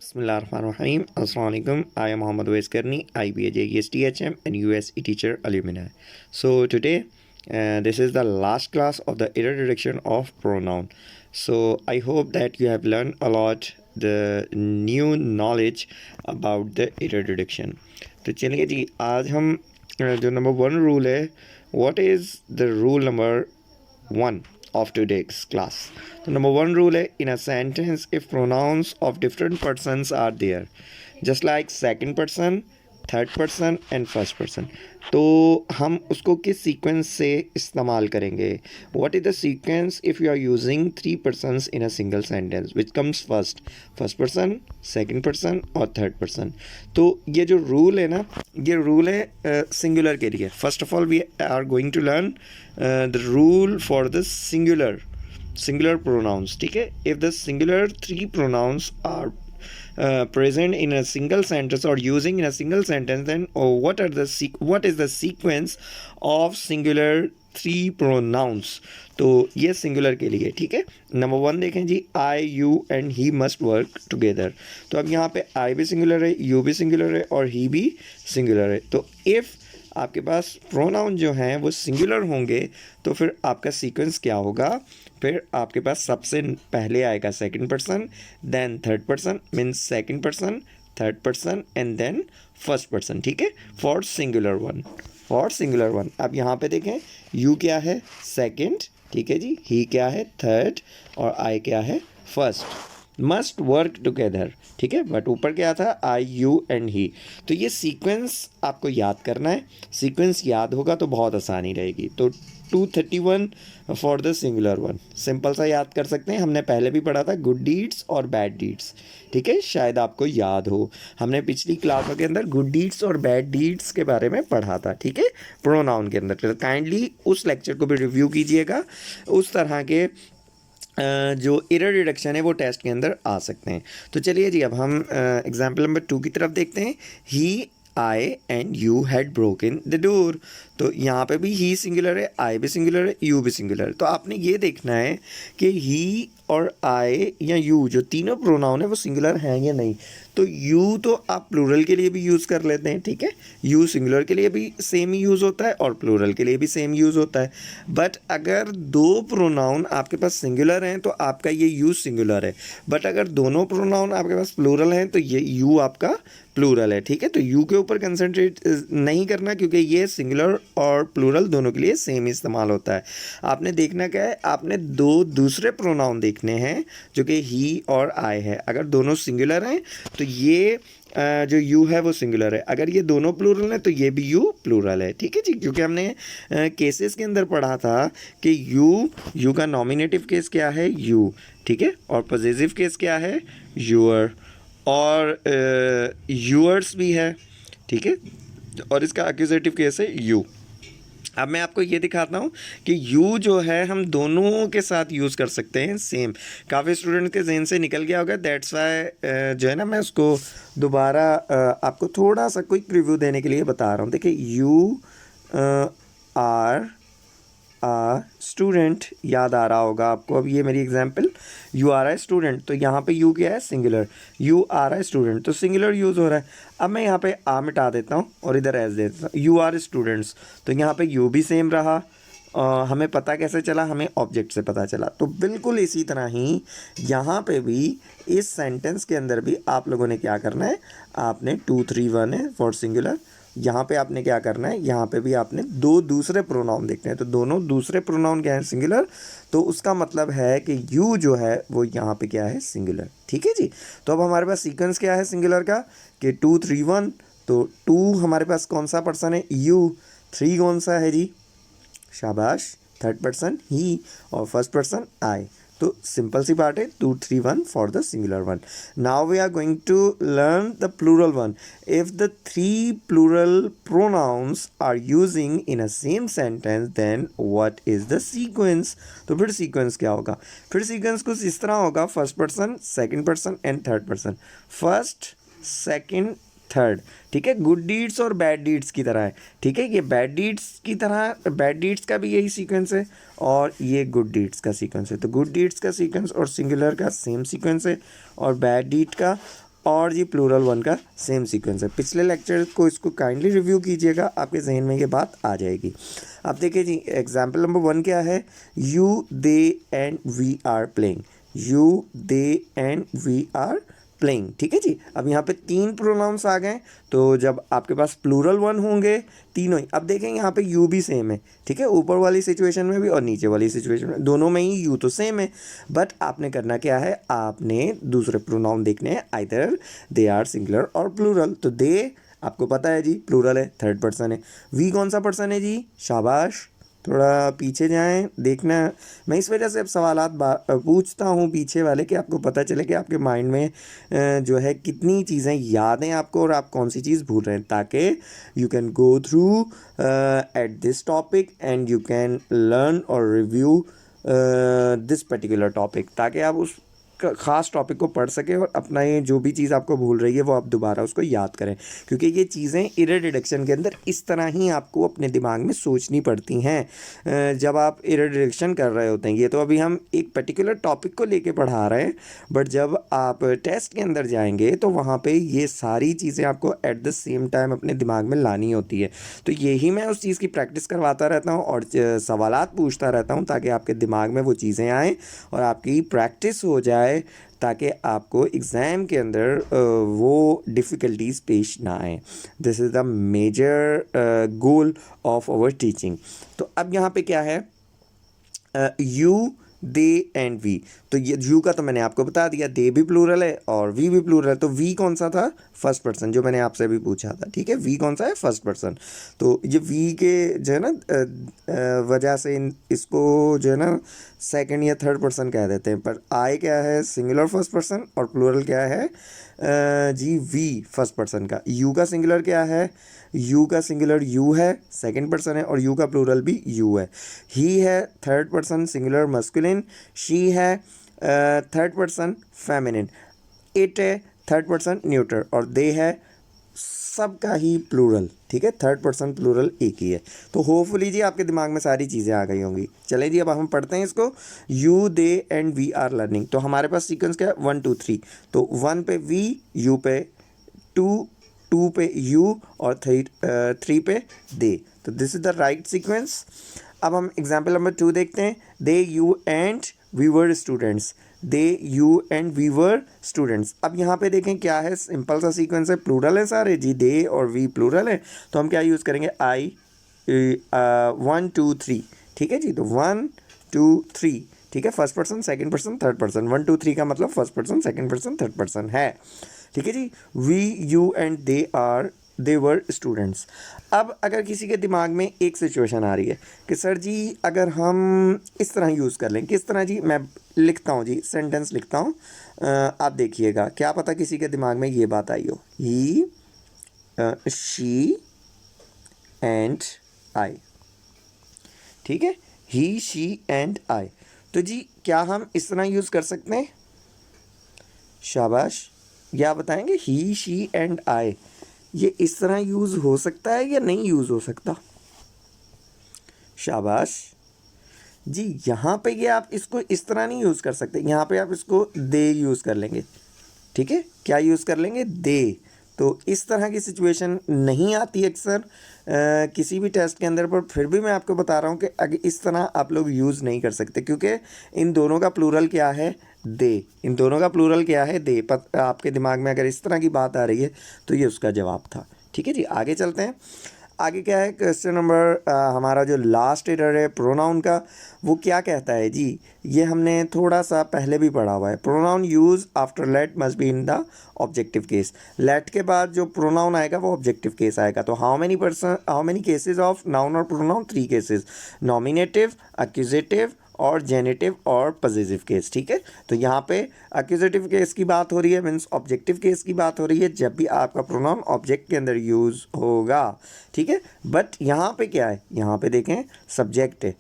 Bismillahirrahmanirrahim. Assalamu alaikum. I am Muhammad Wais Karni, IBAJ ESTHM and USE teacher alumni. So today, this is the last class of the error detection of pronoun. So I hope that you have learned a lot the new knowledge about the error detection. तो चलिए जी आज हम जो number 1 rule है, what is the rule number 1 of today's class. So number 1 rule है, in a sentence if pronouns of different persons are there, just like second person, third person and first person, तो हम उसको किस sequence से इस्तेमाल करेंगे. What is the sequence if you are using 3 persons in a single sentence which comes first person, second person और third person. तो ये जो रूल है ना, ये रूल है सिंगुलर के लिए. First of all we are going to learn the rule for the singular pronouns. ठीक है, if the singular 3 pronouns are present in a single sentence or using in a single sentence, then what is the sequence of singular 3 pronouns. तो ये singular के लिए. ठीक है, number 1 देखें जी, I you and he must work together. तो अब यहाँ पे आई भी सिंगुलर है, यू भी सिंगुलर है और ही भी सिंगुलर है. तो इफ़ आपके पास प्रोनाउन जो हैं वो सिंगुलर होंगे तो फिर आपका सीक्वेंस क्या होगा. फिर आपके पास सबसे पहले आएगा second person, then third person, means second person, third person and then first person. ठीक है, फॉर सिंगुलर वन. अब यहाँ पे देखें, यू क्या है सेकंड, ठीक है जी, ही क्या है थर्ड और आई क्या है फर्स्ट. Must work together. ठीक है, बट ऊपर क्या था, आई यू एंड ही. तो ये सीक्वेंस आपको याद करना है. सीक्वेंस याद होगा तो बहुत आसानी रहेगी. तो 231 for the singular one, simple सा याद कर सकते हैं. हमने पहले भी पढ़ा था गुड डीड्स और बैड डीड्स. ठीक है, शायद आपको याद हो, हमने पिछली क्लासों के अंदर गुड डीड्स और बैड डीड्स के बारे में पढ़ा था. ठीक है, प्रोनाउन के अंदर. तो काइंडली उस लेक्चर को भी रिव्यू कीजिएगा. उस तरह के जो एरर डिडक्शन है वो टेस्ट के अंदर आ सकते हैं. तो चलिए जी अब हम एग्जाम्पल नंबर 2 की तरफ देखते हैं. He, I and you had broken the door. तो यहाँ पे भी ही सिंगुलर है, आई भी सिंगुलर है, यू भी सिंगुलर है. तो आपने ये देखना है कि ही और आई या यू जो तीनों प्रोनाउन है वो सिंगुलर हैं या नहीं. तो यू तो आप प्लूरल के लिए भी यूज़ कर लेते हैं. ठीक है, यू सिंगुलर के लिए भी सेम ही यूज़ होता है और प्लूरल के लिए भी सेम यूज़ होता है. बट अगर 2 प्रोनाउन आपके पास सिंगुलर हैं तो आपका ये यू सिंगुलर है. बट अगर दोनों प्रोनाउन आपके पास प्लूरल हैं तो ये यू आपका प्लूरल है. ठीक है, तो यू के ऊपर कंसंट्रेट नहीं करना क्योंकि ये सिंगुलर और प्लूरल दोनों के लिए सेम इस्तेमाल होता है. आपने देखना क्या है, आपने 2 दूसरे प्रोनाउन देखने हैं जो कि ही और आई है. अगर दोनों सिंगुलर हैं तो ये जो यू है वो सिंगुलर है. अगर ये दोनों प्लूरल हैं तो ये भी यू प्लूरल है. ठीक है जी, क्योंकि हमने केसेस के अंदर पढ़ा था कि यू का नॉमिनेटिव केस क्या है, यू. ठीक है, और पॉजिटिव केस क्या है, यूअर, और यूअर्स भी है. ठीक है, और इसका एक्यूजेटिव केस है यू. अब मैं आपको ये दिखाता हूँ कि यू जो है हम दोनों के साथ यूज़ कर सकते हैं सेम. काफ़ी स्टूडेंट के जहन से निकल गया होगा, दैट्स वाई जो है ना मैं उसको दोबारा आपको थोड़ा सा क्विक रिव्यू देने के लिए बता रहा हूँ. देखिए, यू आर स्टूडेंट याद आ रहा होगा आपको. अब ये मेरी example, you are a student, तो यहाँ पे यू क्या है singular, you are a student, तो सिंगुलर यूज़ हो रहा है. अब मैं यहाँ पे आ मिटा देता हूँ और इधर एज दे देता हूँ, यू आर स्टूडेंट्स. तो यहाँ पे यू भी सेम रहा. हमें पता कैसे चला, हमें ऑब्जेक्ट से पता चला. तो बिल्कुल इसी तरह ही यहाँ पे भी इस सेंटेंस के अंदर भी आप लोगों ने क्या करना है, आपने 2 3 1 है फॉर सिंगुलर. यहाँ पे आपने क्या करना है, यहाँ पे भी आपने 2 दूसरे प्रोनाउन देखने हैं. तो दोनों दूसरे प्रोनाउन क्या है, सिंगुलर. तो उसका मतलब है कि यू जो है वो यहाँ पे क्या है, सिंगुलर. ठीक है जी, तो अब हमारे पास सीक्वेंस क्या है सिंगुलर का कि 2 3 1. तो 2 हमारे पास कौन सा पर्सन है, यू. 3 कौन सा है जी, शाबाश, थर्ड पर्सन ही, और फर्स्ट पर्सन आई. तो सिंपल सी बात है, 2 3 1 for the singular one. Now we are going to learn the plural one. If the 3 plural pronouns are using in a same sentence then what is the sequence. तो फिर sequence क्या होगा, फिर sequence कुछ इस तरह होगा, first person, second person and third person. First, second, third. ठीक है, गुड डीड्स और बैड डीड्स की तरह है. ठीक है, ये बैड डीड्स की तरह, बैड डीड्स का भी यही सीक्वेंस है और ये गुड डीड्स का सीक्वेंस है. तो गुड डीड्स का सीक्वेंस और सिंगुलर का सेम सीक्वेंस है और बैड डीड का और जी प्लूरल वन का सेम सीक्वेंस है। पिछले लेक्चर को इसको काइंडली रिव्यू कीजिएगा, आपके जहन में ये बात आ जाएगी। अब देखिए जी एग्जाम्पल नंबर 1 क्या है, you they and we are playing, you they and we are playing, ठीक है जी। अब यहाँ पे 3 प्रोनाउंस आ गए, तो जब आपके पास प्लूरल वन होंगे तीनों ही, अब देखें यहाँ पे यू भी सेम है, ठीक है, ऊपर वाली सिचुएशन में भी और नीचे वाली सिचुएशन में, दोनों में ही यू तो सेम है। बट आपने करना क्या है, आपने दूसरे प्रोनाउन देखने हैं, आइदर दे आर सिंगुलर और प्लूरल। तो दे आपको पता है जी प्लूरल है, थर्ड पर्सन है। वी कौन सा पर्सन है जी, शाबाश, थोड़ा पीछे जाएं, देखना। मैं इस वजह से अब सवालात पूछता हूँ पीछे वाले, कि आपको पता चले कि आपके माइंड में जो है कितनी चीज़ें याद हैं आपको और आप कौन सी चीज़ भूल रहे हैं, ताकि you can go through at this topic and you can learn और रिव्यू दिस पर्टिकुलर टॉपिक, ताकि आप उस ख़ास टॉपिक को पढ़ सकें और अपना ये जो भी चीज़ आपको भूल रही है वो आप दोबारा उसको याद करें। क्योंकि ये चीज़ें एरर डिडक्शन के अंदर इस तरह ही आपको अपने दिमाग में सोचनी पड़ती हैं जब आप एरर डिडक्शन कर रहे होते हैं। ये तो अभी हम एक पर्टिकुलर टॉपिक को लेके पढ़ा रहे हैं, बट जब आप टेस्ट के अंदर जाएंगे तो वहाँ पर ये सारी चीज़ें आपको एट द सेम टाइम अपने दिमाग में लानी होती है। तो यही मैं उस चीज़ की प्रैक्टिस करवाता रहता हूँ और सवालात पूछता रहता हूँ, ताकि आपके दिमाग में वो चीज़ें आएँ और आपकी प्रैक्टिस हो जाए, ताकि आपको एग्ज़ाम के अंदर वो डिफ़िकल्टीज़ पेश ना आए। This is the major goal of our teaching. तो अब यहाँ पे क्या है, यू दे एंड वी, तो ये यू का तो मैंने आपको बता दिया, दे भी प्लूरल है और वी भी प्लूरल है। तो वी कौन सा था, फर्स्ट पर्सन, जो मैंने आपसे भी पूछा था, ठीक है, वी कौन सा है, फर्स्ट पर्सन। तो ये वी के जो है ना वजह से इसको जो है ना सेकंड या थर्ड पर्सन कह देते हैं, पर आई क्या है, सिंगुलर फर्स्ट पर्सन, और प्लूरल क्या है जी वी फर्स्ट पर्सन का। यू का सिंगुलर क्या है, यू का सिंगुलर यू है, सेकंड पर्सन है, और यू का प्लूरल भी यू है। ही है third person singular masculine, she है थर्ड पर्सन फेमिनिन, इट है थर्ड पर्सन न्यूट्रल, और दे है सबका ही प्लूरल, ठीक है, थर्ड पर्सन प्लूरल एक ही है। तो होपफुली जी आपके दिमाग में सारी चीज़ें आ गई होंगी। चलें जी अब हम पढ़ते हैं इसको। You they and we are learning, तो हमारे पास सीक्वेंस क्या है, 1 2 3। तो 1 पे वी, यू पे 2 पे यू, और 3 पे दे। तो this is the right sequence. अब हम एग्जाम्पल नंबर 2 देखते हैं। They you and we were students, they you and we were students. अब यहाँ पे देखें क्या है, सिंपल सा सीक्वेंस है, प्लूरल है सारे जी, दे और वी प्लूरल है, तो हम क्या यूज़ करेंगे, आई 1 2 3, ठीक है जी। तो 1 2 3, ठीक है, first person second person third person, 1 2 3 का मतलब first person second person third person है, ठीक है जी। We you and they were students. अब अगर किसी के दिमाग में एक सिचुएशन आ रही है कि सर जी अगर हम इस तरह यूज़ कर लें, किस तरह जी, मैं लिखता हूँ जी, सेंटेंस लिखता हूँ, आप देखिएगा, क्या पता किसी के दिमाग में ये बात आई हो, ही शी एंड आई, ठीक है, ही शी एंड आई। तो जी क्या हम इस तरह यूज़ कर सकते हैं, शाबाश, या बताएंगे, ही शी एंड आई, ये इस तरह यूज़ हो सकता है या नहीं यूज़ हो सकता, शाबाश जी। यहाँ पे ये आप इसको इस तरह नहीं यूज़ कर सकते, यहाँ पे आप इसको दे यूज़ कर लेंगे, ठीक है, क्या यूज़ कर लेंगे, दे। तो इस तरह की सिचुएशन नहीं आती अक्सर किसी भी टेस्ट के अंदर, पर फिर भी मैं आपको बता रहा हूँ कि अगर इस तरह आप लोग यूज़ नहीं कर सकते, क्योंकि इन दोनों का प्लूरल क्या है, दे, इन दोनों का प्लूरल क्या है, दे। आपके दिमाग में अगर इस तरह की बात आ रही है तो ये उसका जवाब था, ठीक है जी। आगे चलते हैं। आगे क्या है, क्वेश्चन नंबर हमारा जो लास्ट एरर है प्रोनाउन का, वो क्या कहता है जी, ये हमने थोड़ा सा पहले भी पढ़ा हुआ है। Pronoun use after let must be in the objective case, let के बाद जो प्रोनाउन आएगा वो ऑब्जेक्टिव केस आएगा। तो how many cases of noun और प्रोनाउन, 3 केसेस, नॉमिनेटिव, एक्यूजेटिव और जेनेटिव और पॉजिटिव केस, ठीक है। तो यहाँ पे एक्यूजेटिव केस की बात हो रही है, मीन्स ऑब्जेक्टिव केस की बात हो रही है, जब भी आपका प्रोनाउन ऑब्जेक्ट के अंदर यूज़ होगा, ठीक है। बट यहाँ पे क्या है, यहाँ पे देखें सब्जेक्ट है,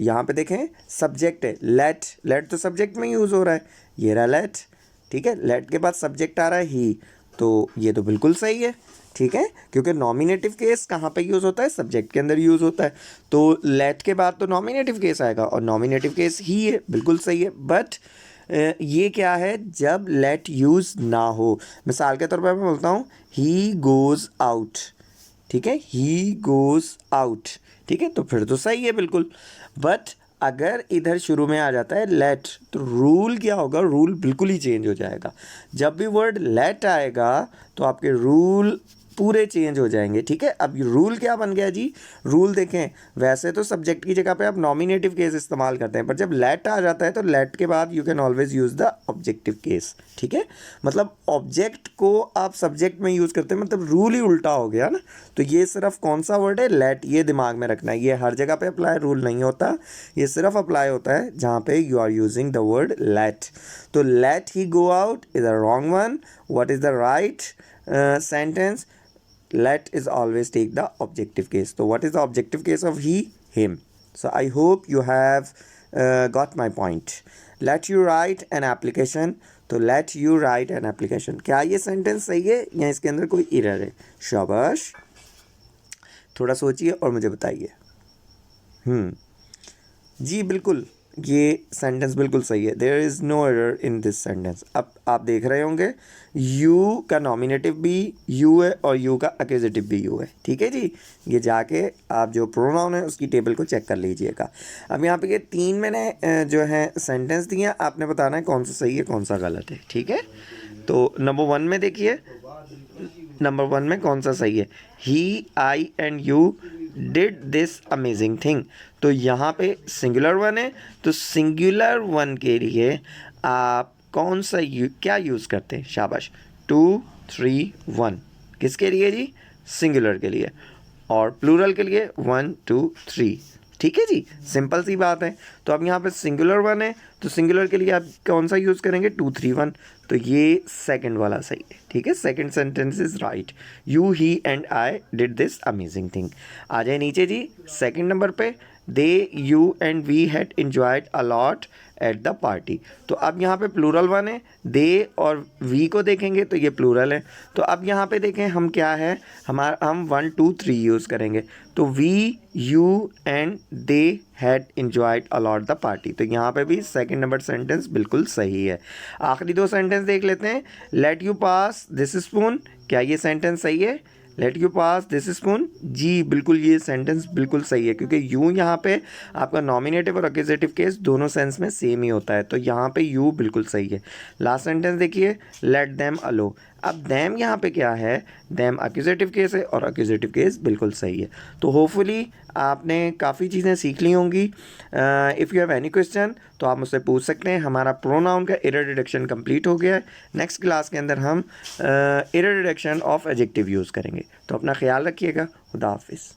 यहाँ पे देखें सब्जेक्ट है, लेट तो सब्जेक्ट में यूज़ हो रहा है, ये रहा लेट, ठीक है। लेट के बाद सब्जेक्ट आ रहा है ही, तो ये तो बिल्कुल सही है, ठीक है, क्योंकि नॉमिनेटिव केस कहाँ पे यूज़ होता है, सब्जेक्ट के अंदर यूज़ होता है। तो लेट के बाद तो नॉमिनेटिव केस आएगा और नॉमिनेटिव केस ही है, बिल्कुल सही है। बट ये क्या है, जब लेट यूज़ ना हो। मिसाल के तौर पर मैं बोलता हूँ ही गोज़ आउट, ठीक है, ही गोज़ आउट, ठीक है, तो फिर तो सही है बिल्कुल। बट अगर इधर शुरू में आ जाता है लेट, तो रूल क्या होगा, रूल बिल्कुल ही चेंज हो जाएगा। जब भी वर्ड लेट आएगा तो आपके रूल पूरे चेंज हो जाएंगे, ठीक है। अब रूल क्या बन गया जी, रूल देखें, वैसे तो सब्जेक्ट की जगह पे आप नॉमिनेटिव केस इस्तेमाल करते हैं, पर जब लेट आ जाता है तो लेट के बाद you can always use the objective case, ठीक है। मतलब ऑब्जेक्ट को आप सब्जेक्ट में यूज़ करते हैं, मतलब रूल ही उल्टा हो गया ना। तो ये सिर्फ कौन सा वर्ड है, लेट, ये दिमाग में रखना है। ये हर जगह पे अप्लाई रूल नहीं होता, ये सिर्फ अप्लाई होता है जहाँ पे you are using the word let. तो let he go out is a wrong one. What is the right sentence? Let is always take the objective case. So what is the objective case of he, him? So I hope you have got my point. Let you write an application. तो let you write an application, क्या ये sentence सही है या इसके अंदर कोई error है? शाबाश, थोड़ा सोचिए और मुझे बताइए। जी बिल्कुल, ये सेंटेंस बिल्कुल सही है। There is no error in this sentence. अब आप देख रहे होंगे यू का नॉमिनेटिव भी यू है और यू का एक्यूजेटिव भी यू है, ठीक है जी। ये जाके आप जो प्रोनाउन है उसकी टेबल को चेक कर लीजिएगा। अब यहाँ पे ये 3 मैंने जो है सेंटेंस दिए हैं, आपने बताना है कौन सा सही है कौन सा गलत है, ठीक है। तो नंबर 1 में देखिए, नंबर 1 में कौन सा सही है, he, I and you did this amazing thing. तो यहाँ पे सिंगुलर वन है, तो सिंगुलर वन के लिए आप कौन सा क्या यूज़ करते हैं? शाबाश, 2, 3, 1 किसके लिए जी? सिंगुलर के लिए। और प्लूरल के लिए 1, 2, 3, ठीक है जी, सिंपल सी बात है। तो अब यहाँ पे सिंगुलर वन है, तो सिंगुलर के लिए आप कौन सा यूज़ करेंगे? 2, 3, 1। तो ये सेकंड वाला सही है, ठीक है। Second sentence is right, you, he and I did this amazing thing. आ जाए नीचे जी, सेकंड नंबर पे, they, you and we had enjoyed a lot at the party. तो अब यहाँ पे प्लूरल वन है, दे और वी को देखेंगे तो ये प्लूरल है। तो अब यहाँ पे देखें हम क्या है, हम 1, 2, 3 यूज़ करेंगे। तो we, you and they had enjoyed a lot the party. तो यहाँ पे भी सेकंड नंबर सेंटेंस बिल्कुल सही है। आखिरी 2 सेंटेंस देख लेते हैं। Let you pass this spoon, क्या ये सेंटेंस सही है? Let you pass this spoon, जी बिल्कुल ये सेंटेंस बिल्कुल सही है, क्योंकि यू यहाँ पे आपका नॉमिनेटिव और एक्यूजेटिव केस दोनों सेंस में सेम ही होता है, तो यहाँ पे यू बिल्कुल सही है। लास्ट सेंटेंस देखिए, लेट देम अलो। अब देम यहाँ पे क्या है? देम एक्यूजेटिव केस है और एक्यूजेटिव केस बिल्कुल सही है। तो होपफुली आपने काफ़ी चीज़ें सीख ली होंगी। If you have any question तो आप मुझसे पूछ सकते हैं। हमारा प्रोनाउन का एरर डिटेक्शन कंप्लीट हो गया है। नेक्स्ट क्लास के अंदर हम error detection of adjective use करेंगे। तो अपना ख्याल रखिएगा। खुदा हाफिज़।